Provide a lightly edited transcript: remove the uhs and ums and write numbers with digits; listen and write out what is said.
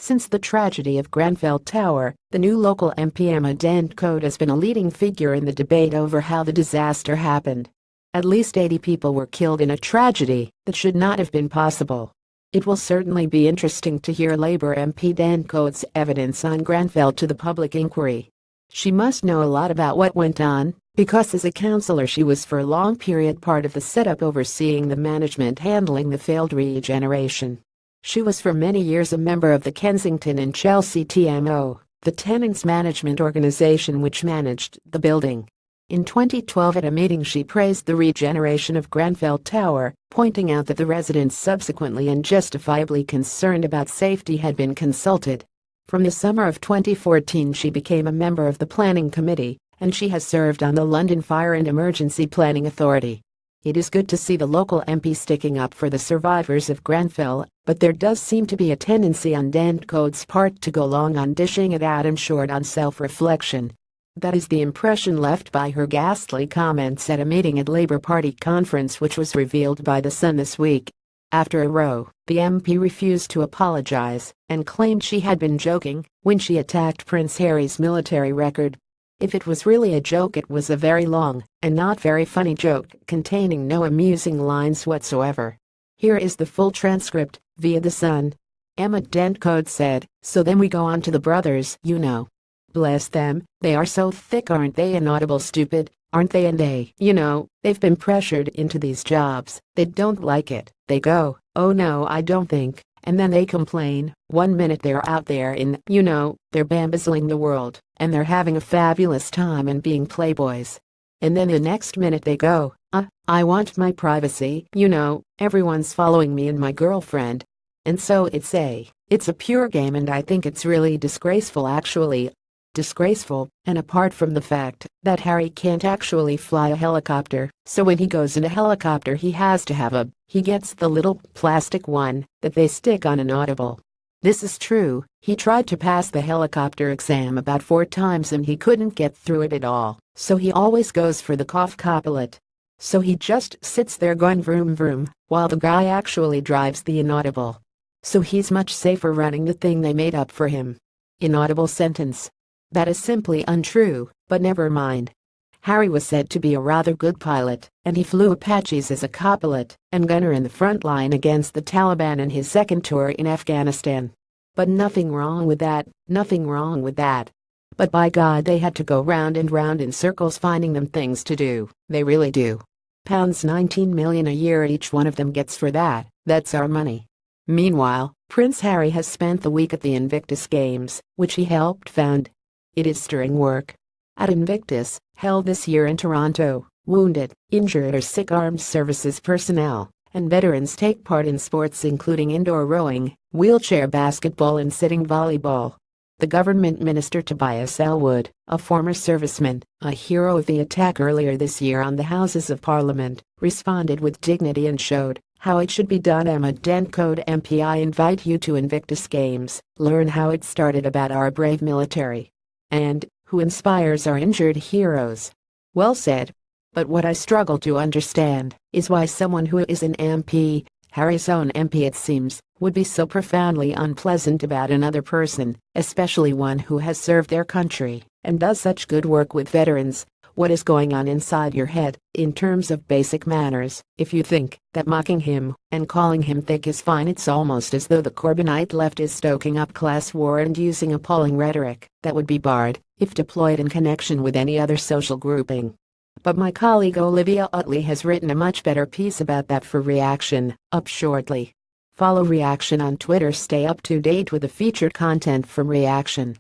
Since the tragedy of Grenfell Tower, the new local MP Emma Dent Coad has been a leading figure in the debate over how the disaster happened. At least 80 people were killed in a tragedy that should not have been possible. It will certainly be interesting to hear Labour MP Dent Coad's evidence on Grenfell to the public inquiry. She must know a lot about what went on, because as a councillor she was for a long period part of the setup overseeing the management handling the failed regeneration. She was for many years a member of the Kensington and Chelsea TMO, the tenants management organisation which managed the building. In 2012 at a meeting she praised the regeneration of Grenfell Tower, pointing out that the residents subsequently and justifiably concerned about safety had been consulted. From the summer of 2014 she became a member of the Planning Committee, and she has served on the London Fire and Emergency Planning Authority. It is good to see the local MP sticking up for the survivors of Grenfell, but there does seem to be a tendency on Dent Coad's part to go long on dishing it out and short on self-reflection. That is the impression left by her ghastly comments at a meeting at Labour Party conference which was revealed by The Sun this week. After a row, the MP refused to apologise and claimed she had been joking when she attacked Prince Harry's military record. If it was really a joke, it was a very long and not very funny joke containing no amusing lines whatsoever. Here is the full transcript via The Sun. Emma Dent Coad said, "So then we go on to the brothers, you know. Bless them, they are so thick, aren't they? Inaudible stupid, aren't they? And they've been pressured into these jobs. They don't like it. They go, oh no, I don't think. And then they complain. One minute they're out there in, they're bamboozling the world, and they're having a fabulous time and being playboys. And then the next minute they go, I want my privacy, everyone's following me and my girlfriend. And so it's a pure game, and I think it's really disgraceful, actually. Disgraceful, and apart from the fact that Harry can't actually fly a helicopter, so when he goes in a helicopter he has to he gets the little plastic one that they stick on an audible. This is true, he tried to pass the helicopter exam about 4 times and he couldn't get through it at all, so he always goes for the copilot. So he just sits there going vroom vroom, while the guy actually drives the inaudible. So he's much safer running the thing they made up for him. Inaudible sentence. That is simply untrue, but never mind. Harry was said to be a rather good pilot, and he flew Apaches as a copilot and gunner in the front line against the Taliban in his second tour in Afghanistan. But nothing wrong with that, nothing wrong with that. But by God, they had to go round and round in circles finding them things to do, they really do. £19 million a year each one of them gets for that, that's our money. Meanwhile, Prince Harry has spent the week at the Invictus Games, which he helped found. It is stirring work. At Invictus, held this year in Toronto, wounded, injured or sick armed services personnel and veterans take part in sports including indoor rowing, wheelchair basketball and sitting volleyball. The government minister Tobias Ellwood, a former serviceman, a hero of the attack earlier this year on the Houses of Parliament, responded with dignity and showed how it should be done. Emma Dent Coad MP, I invite you to Invictus Games, learn how it started, about our brave military. And who inspires our injured heroes. Well said. But what I struggle to understand is why someone who is an MP, Harry's own MP it seems, would be so profoundly unpleasant about another person, especially one who has served their country and does such good work with veterans. What is going on inside your head, in terms of basic manners, if you think that mocking him and calling him thick is fine? It's almost as though the Corbynite left is stoking up class war and using appalling rhetoric that would be barred if deployed in connection with any other social grouping. But my colleague Olivia Utley has written a much better piece about that for Reaction, up shortly. Follow Reaction on Twitter, stay up to date with the featured content from Reaction.